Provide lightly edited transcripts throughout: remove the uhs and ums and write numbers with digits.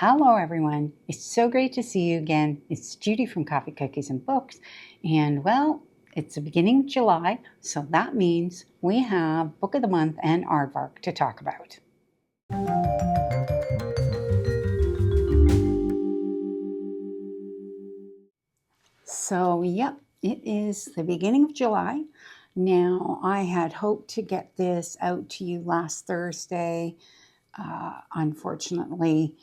Hello everyone, it's so great to see you again. It's Judy from Coffee, Cookies and Books, and well, it's the beginning of July, so that means we have Book of the Month and Aardvark to talk about. So yep, it is the beginning of July. Now, I had hoped to get this out to you last Thursday. Unfortunately,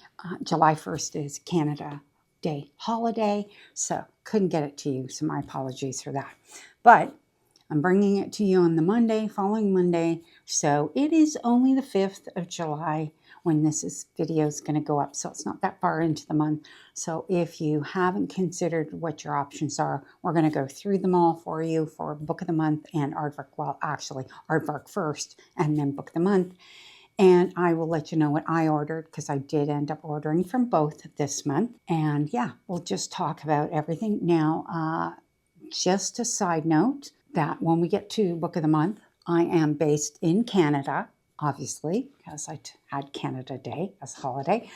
July 1st is Canada Day holiday, so couldn't get it to you, so my apologies for that. But I'm bringing it to you on the Monday, following Monday, so it is only the 5th of July when this video is going to go up, so it's not that far into the month. So if you haven't considered what your options are, we're going to go through them all for you for Book of the Month and Aardvark. Well, actually, Aardvark first and then Book of the Month. And I will let you know what I ordered because I did end up ordering from both this month. And yeah, we'll just talk about everything. Now, just a side note that when we get to Book of the Month, I am based in Canada, obviously, because I had Canada Day as a holiday.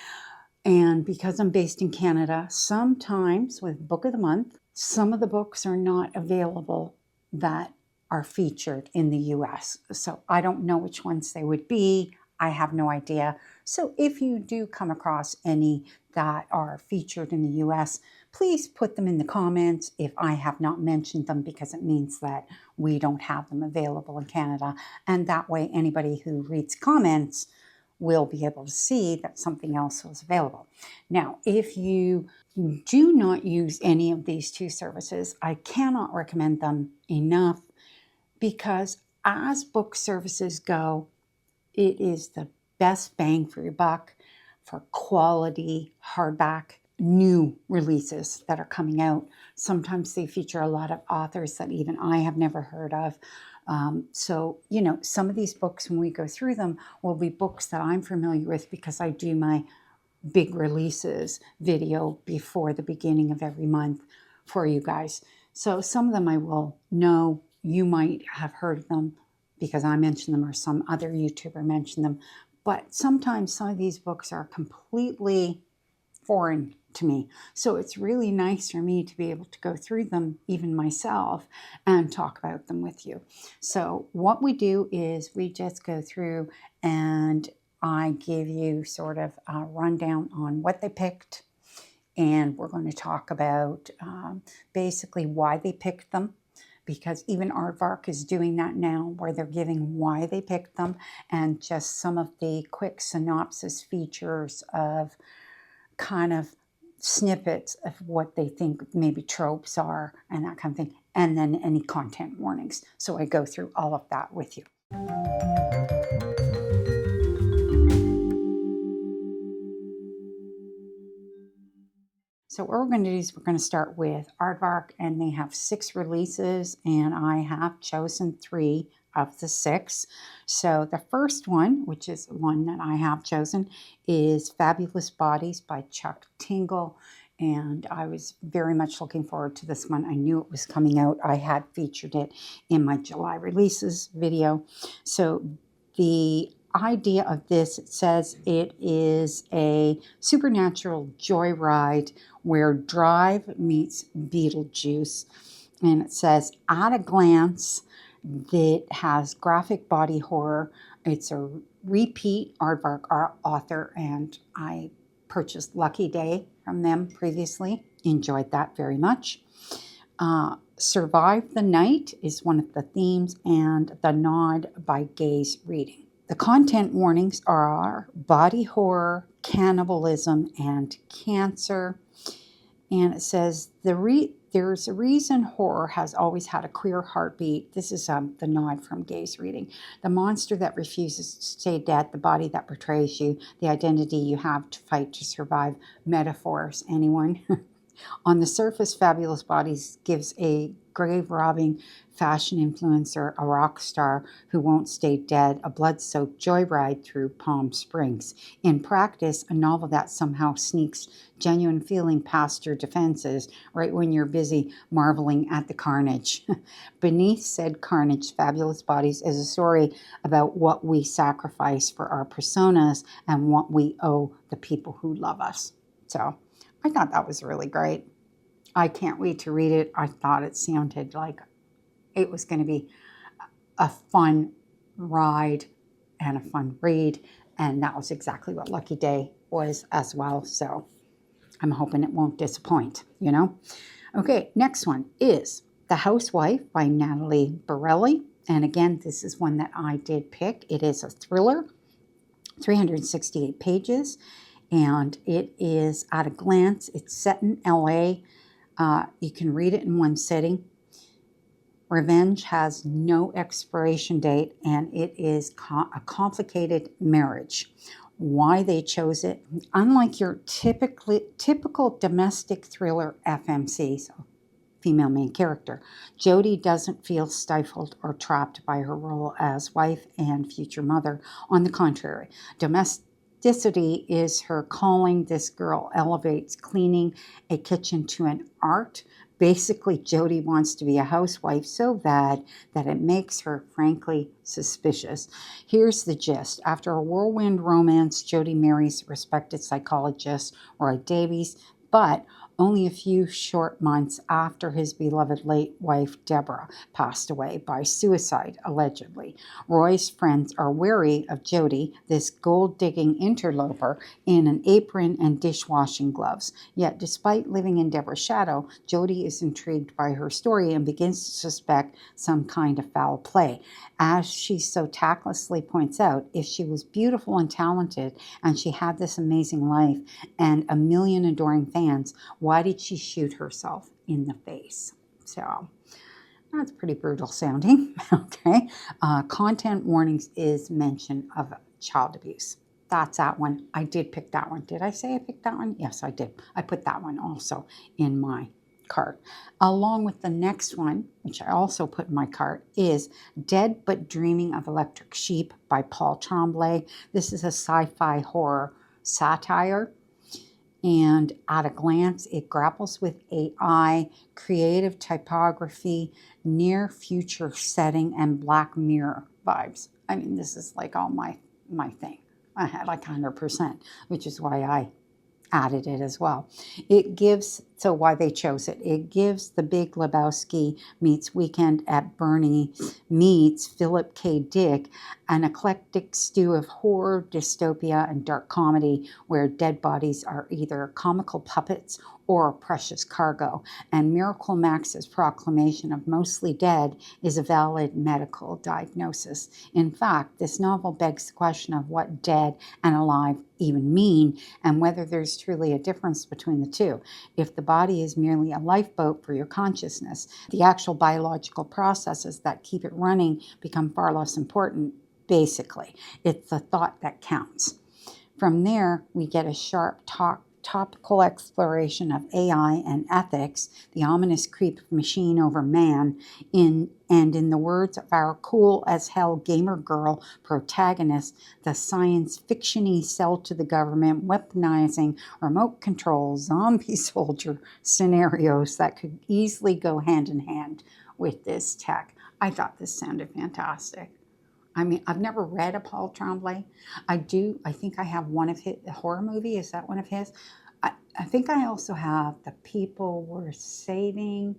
And because I'm based in Canada, sometimes with Book of the Month, some of the books are not available that are featured in the US. So I don't know which ones they would be. I have no idea. So if you do come across any that are featured in the US, please put them in the comments if I have not mentioned them, because it means that we don't have them available in Canada. And that way anybody who reads comments will be able to see that something else was available. Now, if you do not use any of these two services, I cannot recommend them enough, because as book services go, it is the best bang for your buck for quality hardback new releases that are coming out. Sometimes they feature a lot of authors that even I have never heard of. So, you know, some of these books, when we go through them, will be books that I'm familiar with because I do my big releases video before the beginning of every month for you guys. So some of them I will know. You might have heard of them because I mentioned them or some other YouTuber mentioned them. But sometimes some of these books are completely foreign to me. So it's really nice for me to be able to go through them, even myself, and talk about them with you. So what we do is we just go through and I give you sort of a rundown on what they picked. And we're going to talk about basically why they picked them, because even Aardvark is doing that now, where they're giving why they picked them and just some of the quick synopsis features of kind of snippets of what they think maybe tropes are and that kind of thing, and then any content warnings. So I go through all of that with you. So what we're going to do is we're going to start with Aardvark, and they have 6 releases, and I have chosen 3 of the 6. So the first one, which is one that I have chosen, is Fabulous Bodies by Chuck Tingle. And I was very much looking forward to this one. I knew it was coming out. I had featured it in my July releases video. So the idea of this, it says it is a supernatural joyride where Drive meets Beetlejuice. And it says, at a glance, that has graphic body horror. It's a repeat Aardvark author, and I purchased Lucky Day from them previously. Enjoyed that very much. Survive the Night is one of the themes, and The Nod by Gaze Reading. The content warnings are body horror, cannibalism, and cancer. And it says, there's a reason horror has always had a queer heartbeat. This is The Nod from Gaze Reading. The monster that refuses to stay dead, the body that betrays you, the identity you have to fight to survive. Metaphors, anyone? On the surface, Fabulous Bodies gives a grave-robbing fashion influencer, a rock star who won't stay dead, a blood-soaked joyride through Palm Springs. In practice, a novel that somehow sneaks genuine feeling past your defenses right when you're busy marveling at the carnage. Beneath said carnage, Fabulous Bodies is a story about what we sacrifice for our personas and what we owe the people who love us. So I thought that was really great. I can't wait to read it. I thought it sounded like it was going to be a fun ride and a fun read. And that was exactly what Lucky Day was as well. So I'm hoping it won't disappoint, you know. Okay, next one is The Housewife by Natalie Barelli. And again, this is one that I did pick. It is a thriller, 368 pages. And it is at a glance. It's set in LA. You can read it in one sitting. Revenge has no expiration date, and it is a complicated marriage. Why they chose it, unlike your typical domestic thriller FMC, so female main character, Jody doesn't feel stifled or trapped by her role as wife and future mother. On the contrary, domesticity is her calling. This girl elevates cleaning a kitchen to an art. Basically, Jody wants to be a housewife so bad that it makes her, frankly, suspicious. Here's the gist. After a whirlwind romance, Jody marries respected psychologist Roy Davies, but only a few short months after his beloved late wife, Deborah, passed away by suicide, allegedly. Roy's friends are wary of Jody, this gold-digging interloper, in an apron and dishwashing gloves. Yet, despite living in Deborah's shadow, Jody is intrigued by her story and begins to suspect some kind of foul play. As she so tactlessly points out, if she was beautiful and talented and she had this amazing life and a million adoring fans, why did she shoot herself in the face? So that's pretty brutal sounding. Okay. Content warnings is mention of child abuse. That's that one. I did pick that one. Did I say I picked that one? Yes, I did. I put that one also in my cart. Along with the next one, which I also put in my cart, is Dead But Dreaming of Electric Sheep by Paul Tremblay. This is a sci-fi horror satire. And at a glance, it grapples with AI, creative typography, near future setting, and Black Mirror vibes. I mean, this is like all my thing. I had like 100%, which is why I added it as well. It gives, so why they chose it, it gives The Big Lebowski meets Weekend at Bernie meets Philip K. Dick, an eclectic stew of horror, dystopia, and dark comedy where dead bodies are either comical puppets or precious cargo, and Miracle Max's proclamation of mostly dead is a valid medical diagnosis. In fact, this novel begs the question of what dead and alive even mean, and whether there's truly a difference between the two. If the body is merely a lifeboat for your consciousness, the actual biological processes that keep it running become far less important. Basically, it's the thought that counts. From there, we get a sharp topical exploration of AI and ethics, the ominous creep of machine over man, in the words of our cool as hell gamer girl protagonist, the science fiction-y sell to the government, weaponizing remote control zombie soldier scenarios that could easily go hand in hand with this tech. I thought this sounded fantastic. I mean, I've never read a Paul Tremblay. I think I have one of his, a horror movie. Is that one of his? I think I also have The People Worth Saving.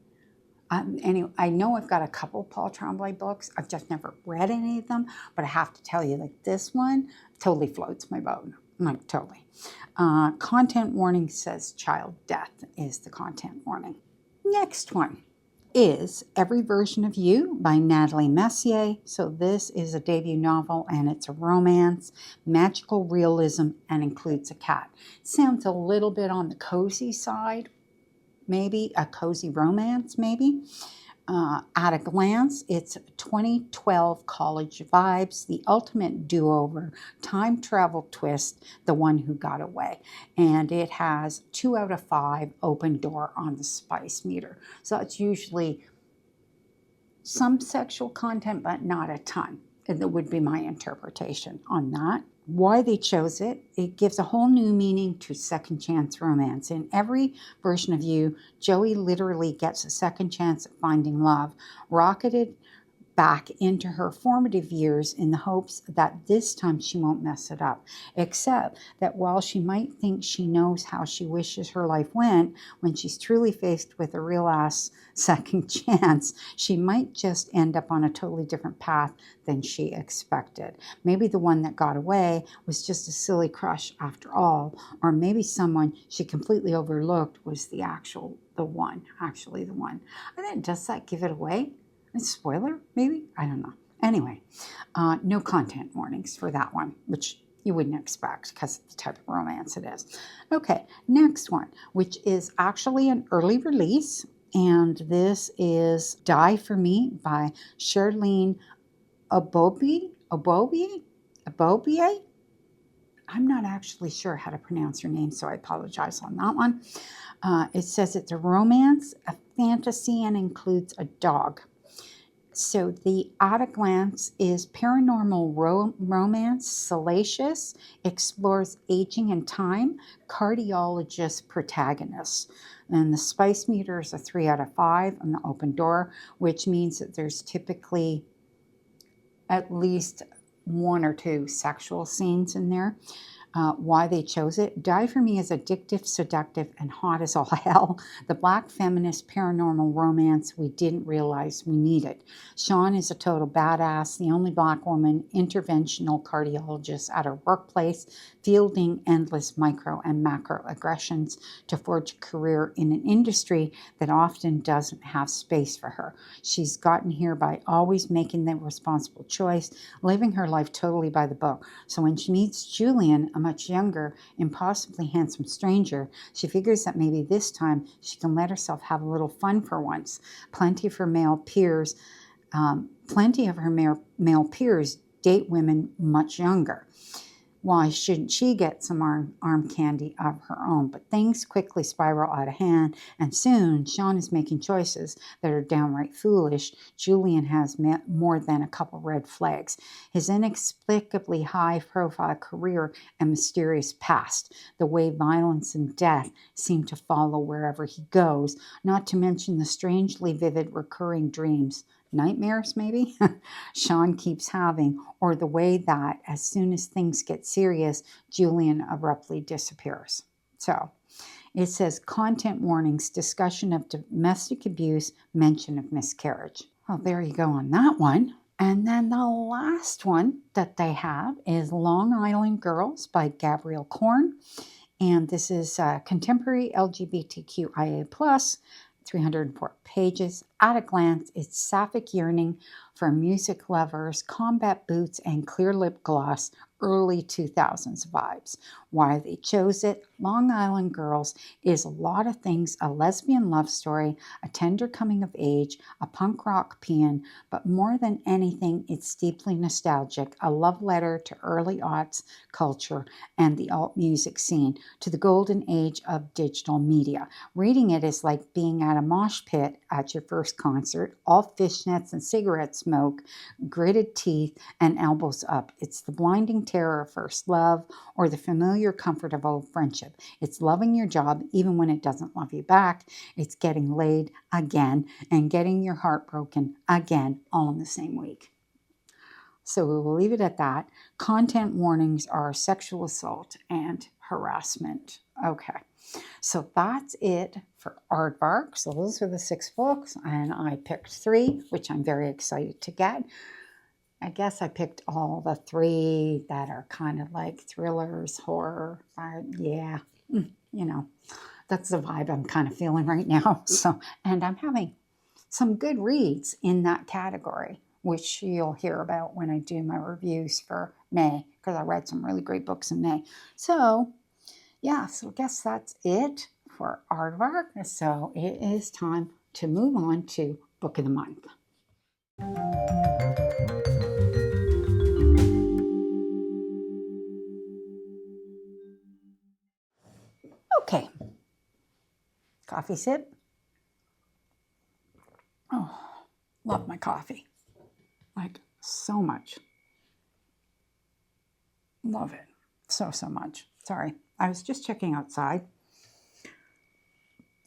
Anyway, I know I've got a couple Paul Tremblay books. I've just never read any of them. But I have to tell you, like this one totally floats my boat. Like, totally. Content warning says child death is the content warning. Next one is Every Version of You by Natalie Messier. So this is a debut novel, and it's a romance, magical realism, and includes a cat. Sounds a little bit on the cozy side, maybe a cozy romance, maybe. At a glance, it's 2012 college vibes, the ultimate do-over, time travel twist, The One Who Got Away. And it has 2 out of 5 open door on the spice meter. So it's usually some sexual content, but not a ton. And that would be my interpretation on that. Why they chose it, it gives a whole new meaning to second chance romance. In every version of You, Joey literally gets a second chance at finding love, rocketed back into her formative years in the hopes that this time she won't mess it up. Except that while she might think she knows how she wishes her life went, when she's truly faced with a real ass second chance, she might just end up on a totally different path than she expected. Maybe the one that got away was just a silly crush after all, or maybe someone she completely overlooked was actually the one. And then does that give it away? A spoiler, maybe? I don't know. Anyway, no content warnings for that one, which you wouldn't expect because of the type of romance it is. Okay, next one, which is actually an early release, and this is Die For Me by Charlene Obobie. I'm not actually sure how to pronounce her name, so I apologize on that one. It says it's a romance, a fantasy, and includes a dog. So the At a Glance is paranormal romance, salacious, explores aging and time, cardiologist protagonist. And the spice meter is a 3 out of 5 on the open door, which means that there's typically at least 1 or 2 sexual scenes in there. Why they chose it. Die For Me is addictive, seductive, and hot as all hell. The black feminist paranormal romance we didn't realize we needed. Sean is a total badass, the only black woman interventional cardiologist at her workplace, fielding endless micro and macro aggressions to forge a career in an industry that often doesn't have space for her. She's gotten here by always making the responsible choice, living her life totally by the book. So when she meets Julian, a much younger, impossibly handsome stranger, she figures that maybe this time she can let herself have a little fun for once. Plenty of her male peers date women much younger. Why shouldn't she get some arm candy of her own? But things quickly spiral out of hand, and soon Sean is making choices that are downright foolish. Julian has more than a couple red flags. His inexplicably high-profile career and mysterious past, the way violence and death seem to follow wherever he goes, not to mention the strangely vivid recurring dreams. Nightmares, maybe, Sean keeps having, or the way that as soon as things get serious, Julian abruptly disappears. So it says content warnings, discussion of domestic abuse, mention of miscarriage. Well, there you go on that one. And then the last one that they have is Long Island Girls by Gabrielle Korn. And this is contemporary LGBTQIA+, 304 pages. At a glance, it's sapphic yearning for music lovers, combat boots, and clear lip gloss, early 2000s vibes. Why they chose it? Long Island Girls is a lot of things: a lesbian love story, a tender coming of age, a punk rock paean, but more than anything, it's deeply nostalgic, a love letter to early aughts culture and the alt music scene, to the golden age of digital media. Reading it is like being at a mosh pit at your first concert, all fishnets and cigarette smoke, gritted teeth, and elbows up. It's the blinding terror of first love, or the familiar comfort of old friendship. It's loving your job even when it doesn't love you back. It's getting laid again and getting your heart broken again, all in the same week. So we will leave it at that. Content warnings are sexual assault and harassment. Okay, so that's it for Aardvark. So those are the 6 books, and I picked 3, which I'm very excited to get. I guess I picked all the 3 that are kind of like thrillers, horror. Yeah, you know, that's the vibe I'm kind of feeling right now. So, and I'm having some good reads in that category, which you'll hear about when I do my reviews for May, because I read some really great books in May. So, yeah, so I guess that's it for Aardvark. So it is time to move on to Book of the Month. Okay, coffee sip. Oh, Love my coffee. Like, so much. Love it. So much. Sorry. I was just checking outside.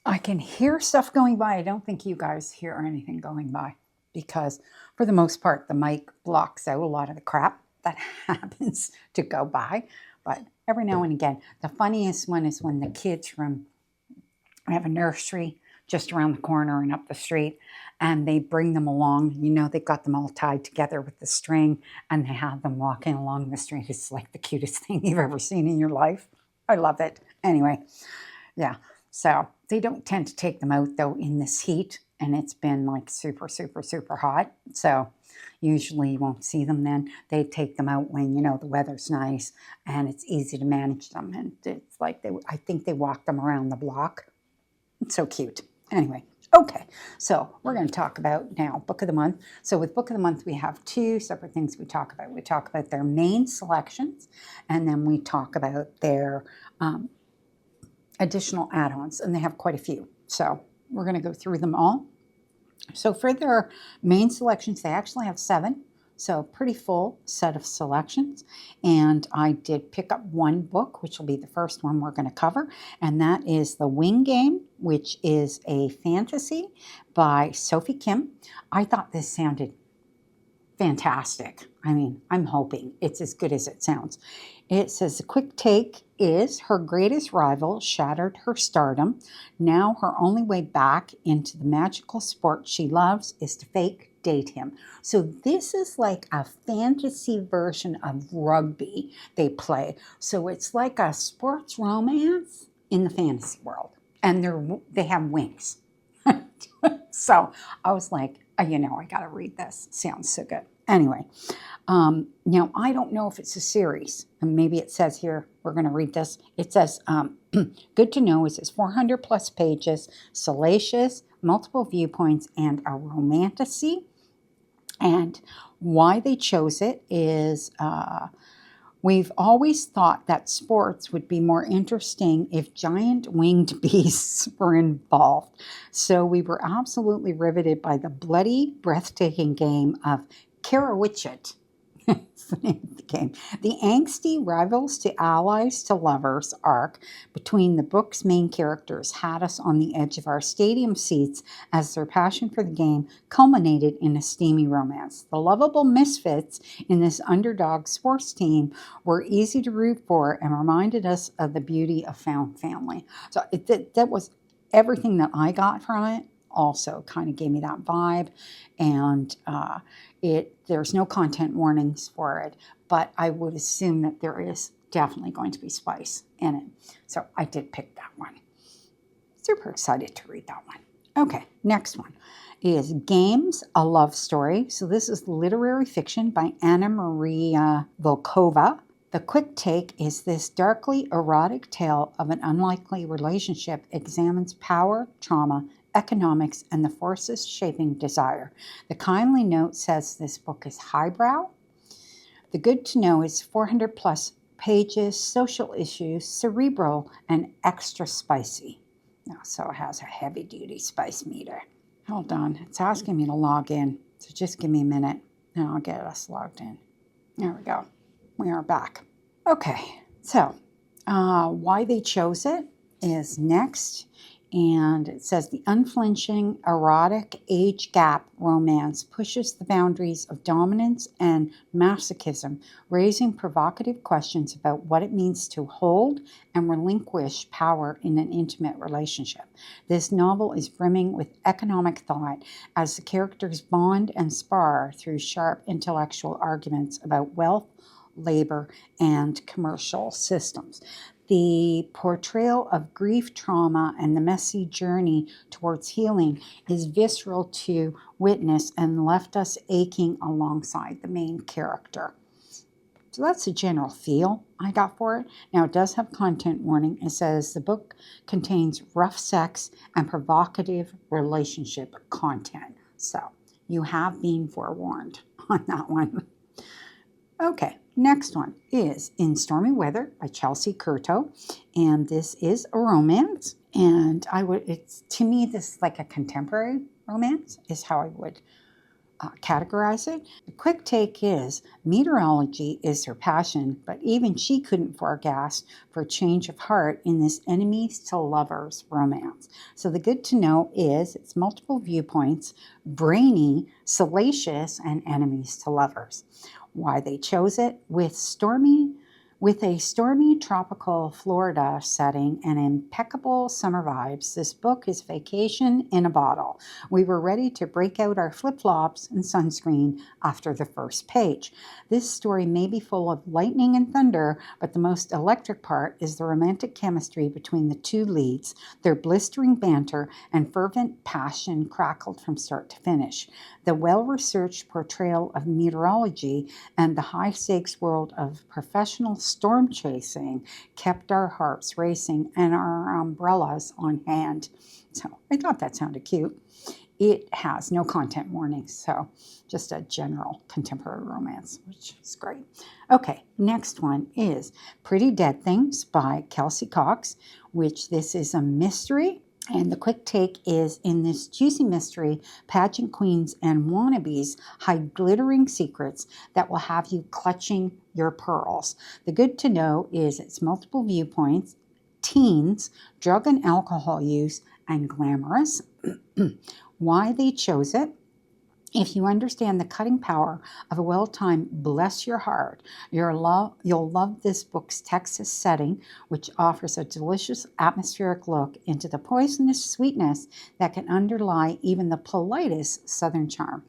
I can hear stuff going by. I don't think you guys hear anything going by because, for the most part, the mic blocks out a lot of the crap that happens to go by. But every now and again, the funniest one is when the kids I have a nursery just around the corner and up the street, and they bring them along. You know, they've got them all tied together with the string, and they have them walking along the street. It's like the cutest thing you've ever seen in your life. I love it. Anyway, yeah. So they don't tend to take them out, though, in this heat, and it's been like super hot. So usually you won't see them then. They take them out when, you know, the weather's nice and it's easy to manage them. And it's like, I think they walk them around the block. It's so cute. Anyway, okay, so we're going to talk about now Book of the Month. So with Book of the Month, we have two separate things we talk about. We talk about their main selections, and then we talk about their additional add-ons, and they have quite a few. So we're going to go through them all. So for their main selections, they actually have 7. So pretty full set of selections. And I did pick up one book, which will be the first one we're going to cover. And that is The Wing Game, which is a fantasy by Sophie Kim. I thought this sounded fantastic. I mean, I'm hoping it's as good as it sounds. It says the quick take is her greatest rival shattered her stardom. Now her only way back into the magical sport she loves is to fake date him. So this is like a fantasy version of rugby they play. So it's like a sports romance in the fantasy world. And they have wings. So I was like, you know, I got to read this. Sounds so good. Anyway, now I don't know if it's a series, and maybe it says here, we're going to read this. It says, good to know, it says 400 plus pages, salacious, multiple viewpoints, and a romantasy. And why they chose it is we've always thought that sports would be more interesting if giant winged beasts were involved. So we were absolutely riveted by the bloody, breathtaking game of Carawitchit. That's the name of the game. The angsty rivals to allies to lovers arc between the book's main characters had us on the edge of our stadium seats as their passion for the game culminated in a steamy romance. The lovable misfits in this underdog sports team were easy to root for and reminded us of the beauty of found family. So that was everything that I got from it. Also kind of gave me that vibe, and there's no content warnings for it, but I would assume that there is definitely going to be spice in it. So I did pick that one. Super excited to read that one. Okay, next one is Games, a Love Story. So this is literary fiction by Anna Maria Volkova. The quick take is this darkly erotic tale of an unlikely relationship examines power, trauma, economics, and the forces shaping desire. The kindly note says this book is highbrow. The good to know is 400 plus pages, social issues, cerebral, and extra spicy. Now, so it has a heavy duty spice meter. Hold on, it's asking me to log in. So just give me a minute and I'll get us logged in. There we go. We are back. Okay, so why they chose it is next. And it says the unflinching, erotic age gap romance pushes the boundaries of dominance and masochism, raising provocative questions about what it means to hold and relinquish power in an intimate relationship. This novel is brimming with economic thought as the characters bond and spar through sharp intellectual arguments about wealth, labor, and commercial systems. The portrayal of grief, trauma, and the messy journey towards healing is visceral to witness and left us aching alongside the main character. So that's the general feel I got for it. Now, it does have content warning. It says the book contains rough sex and provocative relationship content. So you have been forewarned on that one. Okay, next one is In Stormy Weather by Kelsey Curto, and this is a romance. And to me, this is like a contemporary romance, is how I would categorize it. The quick take is meteorology is her passion, but even she couldn't forecast for a change of heart in this enemies to lovers romance. So the good to know is it's multiple viewpoints, brainy, salacious, and enemies to lovers. Why they chose it with a stormy tropical Florida setting and impeccable summer vibes, this book is vacation in a bottle. We were ready to break out our flip-flops and sunscreen after the first page. This story may be full of lightning and thunder, but the most electric part is the romantic chemistry between the two leads, their blistering banter and fervent passion crackled from start to finish. The well-researched portrayal of meteorology and the high-stakes world of professional storm chasing kept our hearts racing and our umbrellas on hand. So I thought that sounded cute. It has no content warnings, so just a general contemporary romance, which is great. Okay, next one is Pretty Dead Things by Kelsey Cox, which this is a mystery. And the quick take is in this juicy mystery, pageant queens and wannabes hide glittering secrets that will have you clutching your pearls. The good to know is it's multiple viewpoints, teens, drug and alcohol use, and glamorous. Why they chose it. If you understand the cutting power of a well-timed bless your heart, you'll love this book's Texas setting, which offers a delicious atmospheric look into the poisonous sweetness that can underlie even the politest Southern charm.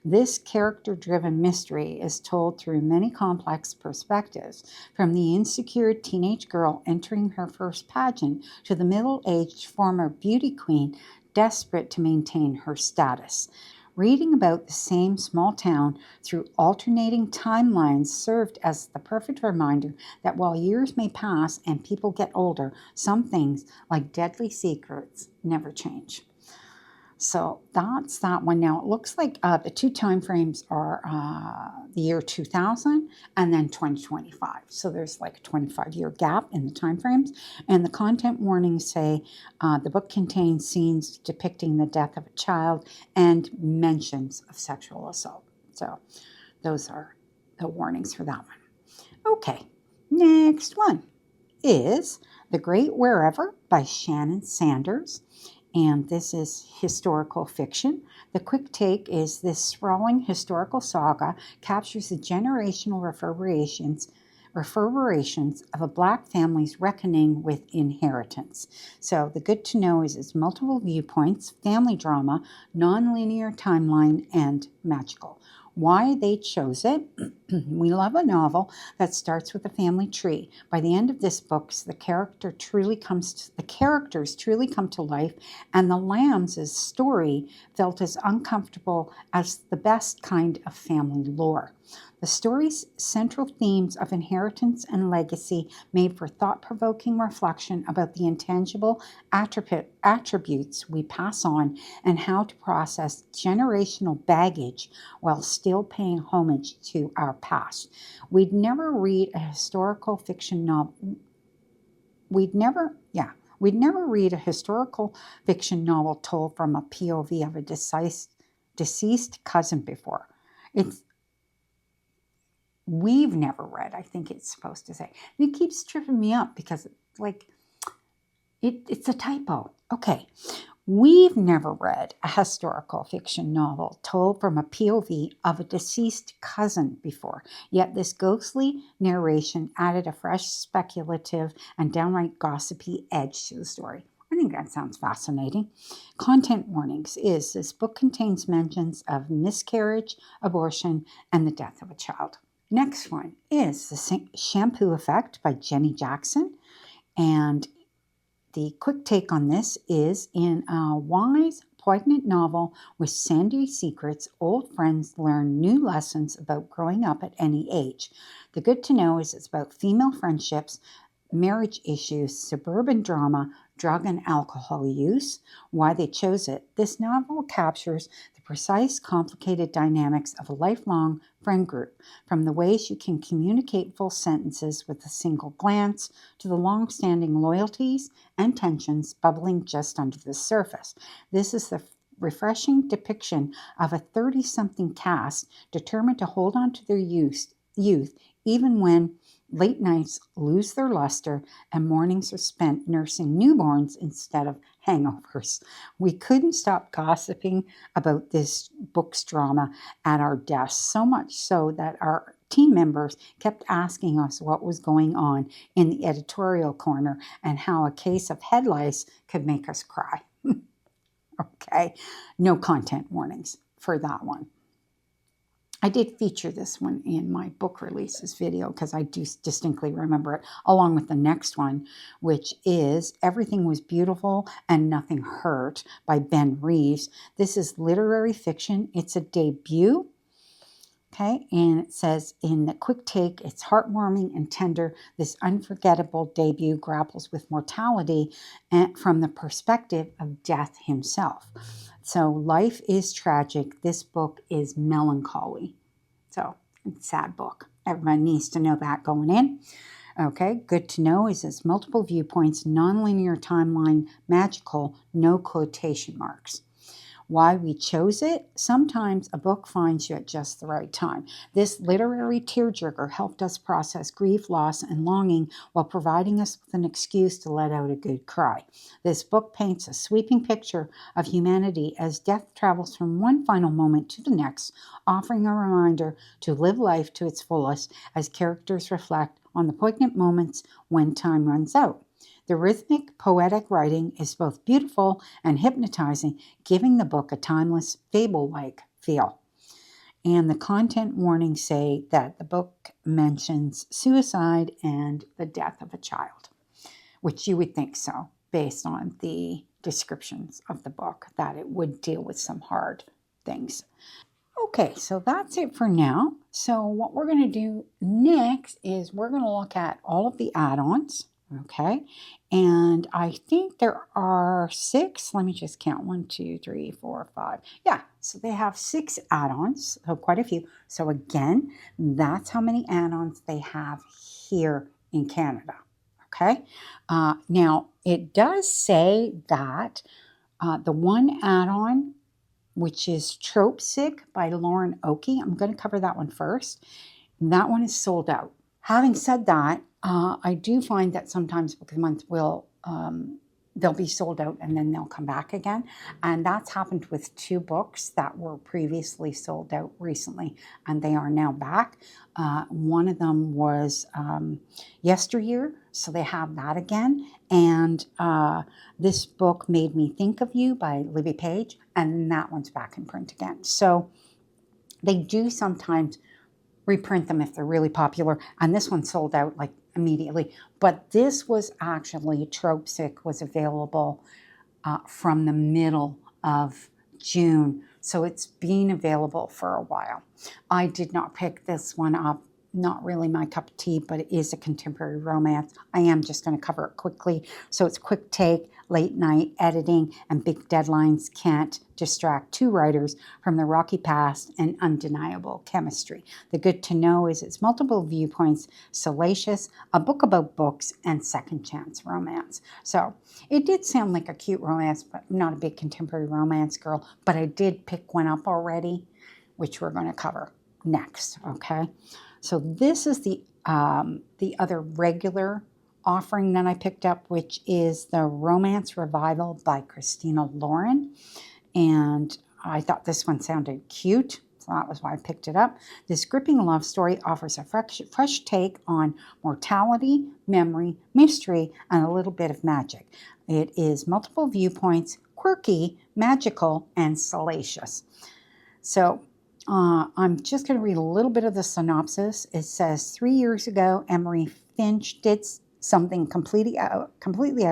This character-driven mystery is told through many complex perspectives, from the insecure teenage girl entering her first pageant to the middle-aged former beauty queen desperate to maintain her status. Reading about the same small town through alternating timelines served as the perfect reminder that while years may pass and people get older, some things, like deadly secrets, never change. So that's that one. Now it looks like the two time frames are the year 2000 and then 2025. So there's like a 25-year gap in the time frames. And the content warnings say the book contains scenes depicting the death of a child and mentions of sexual assault. So those are the warnings for that one. Okay, next one is The Great Wherever by Shannon Sanders. And this is historical fiction. The quick take is this sprawling historical saga captures the generational reverberations of a Black family's reckoning with inheritance. So the good to know is it's multiple viewpoints, family drama, non-linear timeline, and magical. Why they chose it. We love a novel that starts with a family tree. By the end of this book, the characters truly come to life, and the lambs' story felt as uncomfortable as the best kind of family lore. The story's central themes of inheritance and legacy made for thought-provoking reflection about the intangible attributes we pass on and how to process generational baggage while still paying homage to our past. We'd never read a historical fiction novel. We'd never read a historical fiction novel told from a POV of a deceased cousin before. We've never read, I think it's supposed to say. And it keeps tripping me up because it's a typo. Okay. We've never read a historical fiction novel told from a POV of a deceased cousin before, yet this ghostly narration added a fresh, speculative, and downright gossipy edge to the story. I think that sounds fascinating. Content warnings is this book contains mentions of miscarriage, abortion, and the death of a child. Next one is The Shampoo Effect by Jenny Jackson. And the quick take on this is in a wise, poignant novel with sandy secrets, old friends learn new lessons about growing up at any age. The good to know is it's about female friendships, marriage issues, suburban drama, drug and alcohol use. Why they chose it. This novel captures the precise, complicated dynamics of a lifelong friend group, from the ways you can communicate full sentences with a single glance to the long-standing loyalties and tensions bubbling just under the surface. This is the refreshing depiction of a 30-something cast determined to hold on to their youth even when late nights lose their luster and mornings are spent nursing newborns instead of hangovers. We couldn't stop gossiping about this book's drama at our desks, so much so that our team members kept asking us what was going on in the editorial corner and how a case of head lice could make us cry. Okay, no content warnings for that one. I did feature this one in my book releases video because I do distinctly remember it, along with the next one, which is Everything Was Beautiful and Nothing Hurt by Ben Reeves. This is literary fiction. It's a debut. Okay, and it says in the quick take, it's heartwarming and tender. This unforgettable debut grapples with mortality and from the perspective of Death himself. So life is tragic. This book is melancholy. So it's a sad book. Everybody needs to know that going in. Okay, good to know is its multiple viewpoints, nonlinear timeline, magical, no quotation marks. Why we chose it? Sometimes a book finds you at just the right time. This literary tearjerker helped us process grief, loss, and longing while providing us with an excuse to let out a good cry. This book paints a sweeping picture of humanity as death travels from one final moment to the next, offering a reminder to live life to its fullest as characters reflect on the poignant moments when time runs out. The rhythmic, poetic writing is both beautiful and hypnotizing, giving the book a timeless, fable-like feel. And the content warnings say that the book mentions suicide and the death of a child, which you would think so, based on the descriptions of the book, that it would deal with some hard things. Okay, so that's it for now. So what we're going to do next is we're going to look at all of the add-ons. Okay, and I think there are 6. Let me just count. 1, 2, 3, 4, 5. Yeah, so they have 6 add-ons, so quite a few. So again, that's how many add-ons they have here in Canada. Okay, now it does say that the one add-on, which is Tropesick by Lauren Okie, I'm going to cover that one first. That one is sold out. Having said that, I do find that sometimes Book of the Month will, they'll be sold out and then they'll come back again. And that's happened with 2 books that were previously sold out recently and they are now back. One of them was Yesteryear, so they have that again. And this book, Made Me Think of You by Libby Page, and that one's back in print again. So they do sometimes reprint them if they're really popular, and this one sold out like immediately. But this was actually, Tropesick was available from the middle of June, so it's been available for a while. I did not pick this one up, not really my cup of tea, but it is a contemporary romance. I am just going to cover it quickly. So it's quick take, late night editing, and big deadlines can't distract 2 writers from the rocky past and undeniable chemistry. The good to know is it's multiple viewpoints, salacious, a book about books, and second chance romance. So it did sound like a cute romance, but I'm not a big contemporary romance girl, but I did pick one up already, which we're going to cover next, okay? So this is the other regular offering that I picked up, which is the Romance Revival by Christina Lauren. And I thought this one sounded cute, so that was why I picked it up. This gripping love story offers a fresh take on mortality, memory, mystery, and a little bit of magic. It is multiple viewpoints, quirky, magical, and salacious. So I'm just going to read a little bit of the synopsis. It says, 3 years ago, Emery Finch did something completely out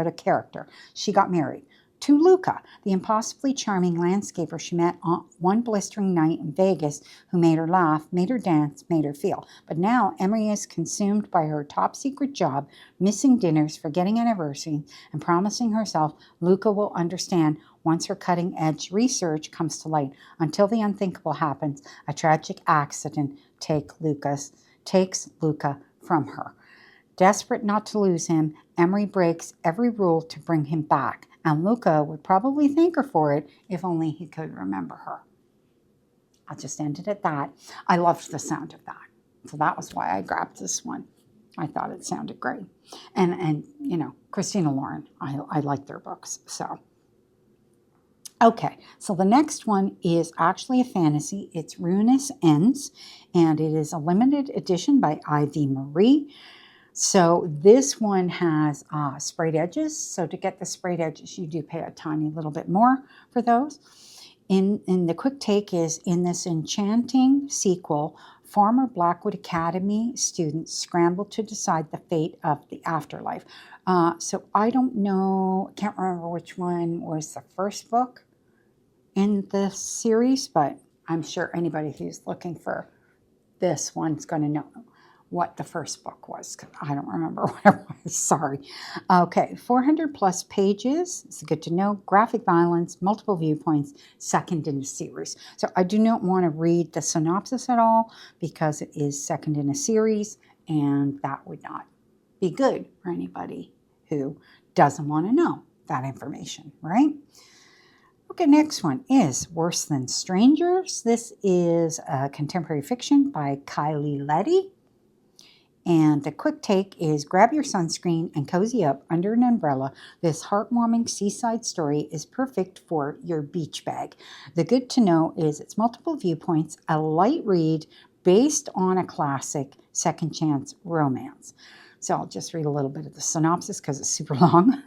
of character. She got married to Luca, the impossibly charming landscaper she met on one blistering night in Vegas, who made her laugh, made her dance, made her feel. But now Emery is consumed by her top secret job, missing dinners, forgetting anniversaries, and promising herself Luca will understand once her cutting-edge research comes to light. Until the unthinkable happens, a tragic accident takes Luca from her. Desperate not to lose him, Emery breaks every rule to bring him back, And Luca would probably thank her for it if only he could remember her. I'll just end it at that. I loved the sound of that. So that was why I grabbed this one. I thought it sounded great. And you know, Christina Lauren, I like their books. So, okay. So the next one is actually a fantasy. It's Ruinous Ends, and it is a limited edition by Ivy Marie. So this one has sprayed edges. So to get the sprayed edges, you do pay a tiny little bit more for those. In the quick take is, in this enchanting sequel, former Blackwood Academy students scramble to decide the fate of the afterlife. So I don't know, can't remember which one was the first book in the series, but I'm sure anybody who's looking for this one's going to know what the first book was, because I don't remember what it was. Sorry. Okay, 400 plus pages. It's good to know. Graphic violence, multiple viewpoints, second in the series. So I do not want to read the synopsis at all because it is second in a series, and that would not be good for anybody who doesn't want to know that information, right? Okay, next one is Worse Than Strangers. This is a contemporary fiction by Kyleigh Leddy. And the quick take is, grab your sunscreen and cozy up under an umbrella. This heartwarming seaside story is perfect for your beach bag. The good to know is it's multiple viewpoints, a light read based on a classic second chance romance. So I'll just read a little bit of the synopsis because it's super long.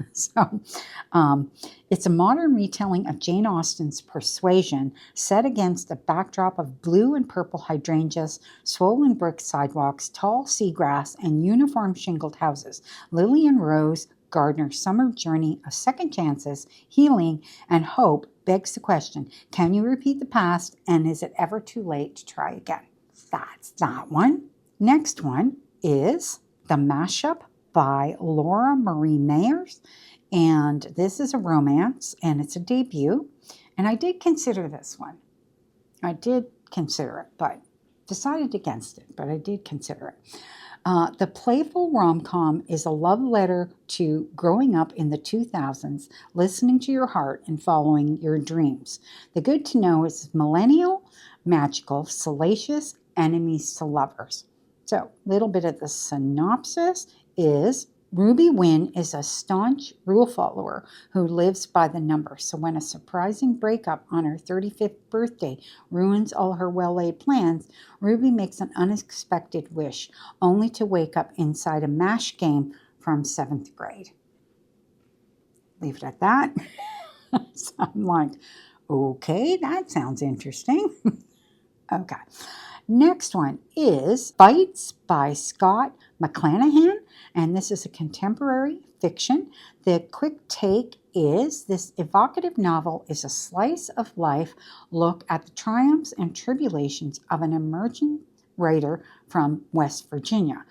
It's a modern retelling of Jane Austen's Persuasion, set against a backdrop of blue and purple hydrangeas, swollen brick sidewalks, tall seagrass, and uniform shingled houses. Lily and Rose Gardner's summer journey of second chances, healing, and hope begs the question, can you repeat the past, and is it ever too late to try again? That's that one. Next one is The Mashup by Laura Marie Meyers. And this is a romance, and it's a debut. And I did consider this one. I did consider it, but decided against it, but I did consider it. The playful rom-com is a love letter to growing up in the 2000s, listening to your heart and following your dreams. The good to know is millennial, magical, salacious, enemies to lovers. So, a little bit of the synopsis is, Ruby Wynn is a staunch rule follower who lives by the number. So when a surprising breakup on her 35th birthday ruins all her well-laid plans, Ruby makes an unexpected wish, only to wake up inside a MASH game from 7th grade. Leave it at that. So I'm like, okay, that sounds interesting. Okay. Next one is Bites by Scott McClanahan, and this is a contemporary fiction. The quick take is, this evocative novel is a slice of life look at the triumphs and tribulations of an emerging writer from West Virginia.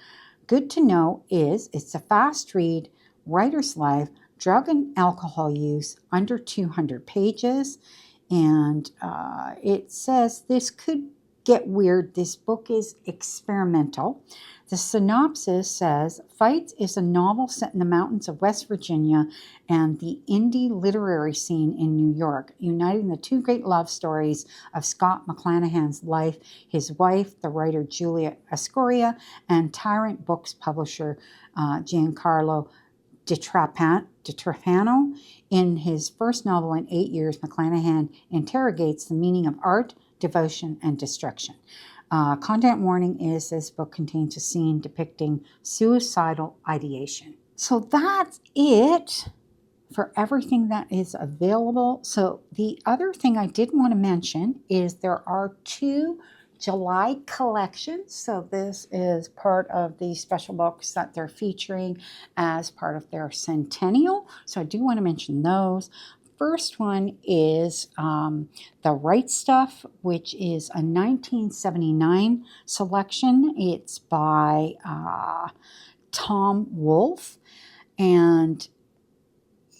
Good to know is, it's a fast read, writer's life, drug and alcohol use, under 200 pages, and it says this could get weird. This book is experimental. The synopsis says, Fights is a novel set in the mountains of West Virginia and the indie literary scene in New York, uniting the two great love stories of Scott McClanahan's life, his wife, the writer Julia Escoria, and Tyrant Books publisher Giancarlo DiTrapano. In his first novel in 8 years, McClanahan interrogates the meaning of art, devotion, and destruction. Content warning is, this book contains a scene depicting suicidal ideation. So that's it for everything that is available. So the other thing I did want to mention is there are 2 July collections. So this is part of the special books that they're featuring as part of their centennial. So I do want to mention those. First one is The Right Stuff, which is a 1979 selection. It's by Tom Wolfe, and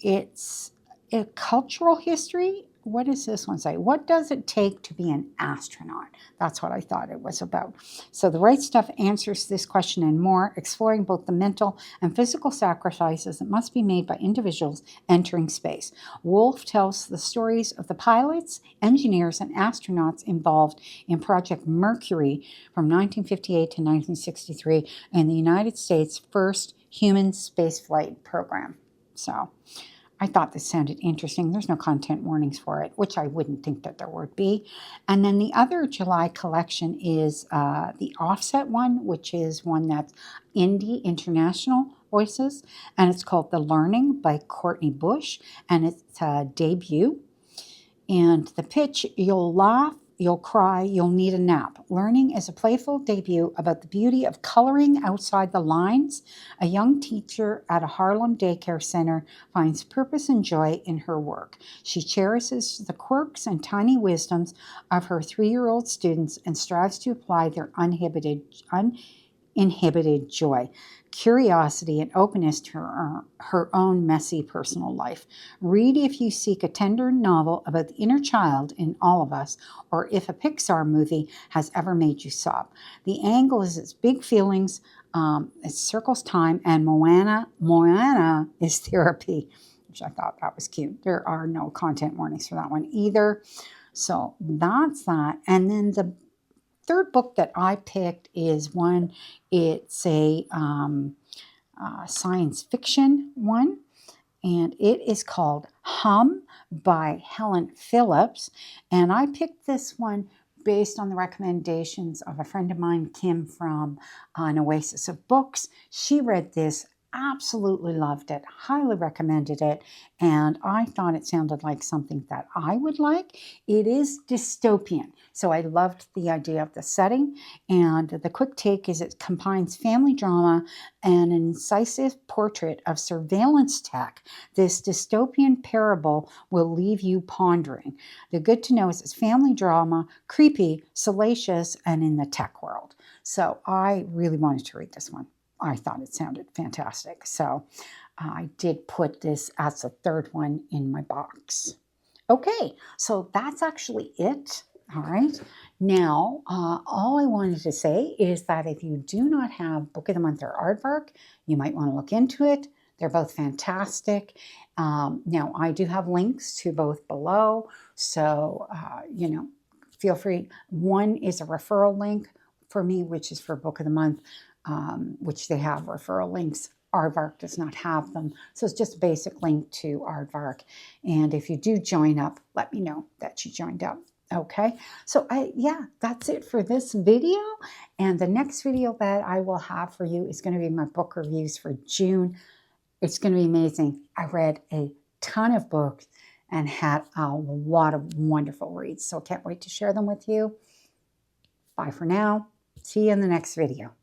it's a cultural history what does this one say? What does it take to be an astronaut? That's what I thought it was about. So the right stuff answers this question and more, exploring both the mental and physical sacrifices that must be made by individuals entering space. Wolfe tells the stories of the pilots, engineers, and astronauts involved in Project Mercury from 1958 to 1963 and the United States' first human spaceflight program. So I thought this sounded interesting. There's no content warnings for it, which I wouldn't think that there would be. And then the other July collection is the Offset one, which is one that's indie international voices. And it's called The Learning by Courtney Bush. And it's a debut. And the pitch, you'll laugh, you'll cry, you'll need a nap. Learning is a playful debut about the beauty of coloring outside the lines. A young teacher at a Harlem daycare center finds purpose and joy in her work. She cherishes the quirks and tiny wisdoms of her 3-year-old students and strives to apply their uninhibited joy, curiosity, and openness to her own messy personal life. Read if you seek a tender novel about the inner child in all of us, or if a Pixar movie has ever made you sob. The angle is its big feelings, it circles time, and Moana is therapy, which I thought that was cute. There are no content warnings for that one either. So that's that. And then the third book that I picked is one, it's a science fiction one, and it is called Hum by Helen Phillips. And I picked this one based on the recommendations of a friend of mine, Kim, from an Oasis of Books. She read this, absolutely loved it, highly recommended it, and I thought it sounded like something that I would like. It is dystopian, so I loved the idea of the setting, and the quick take is it combines family drama and an incisive portrait of surveillance tech. This dystopian parable will leave you pondering. The good to know is it's family drama, creepy, salacious, and in the tech world. So I really wanted to read this one. I thought it sounded fantastic. So I did put this as the third one in my box. Okay, so that's actually it. All right. Now, all I wanted to say is that if you do not have Book of the Month or Aardvark, you might want to look into it. They're both fantastic. Now, I do have links to both below. So, feel free. One is a referral link for me, which is for Book of the Month. Which they have referral links. Aardvark does not have them. So it's just a basic link to Aardvark. And if you do join up, let me know that you joined up. Okay. So that's it for this video. And the next video that I will have for you is going to be my book reviews for June. It's going to be amazing. I read a ton of books and had a lot of wonderful reads. So I can't wait to share them with you. Bye for now. See you in the next video.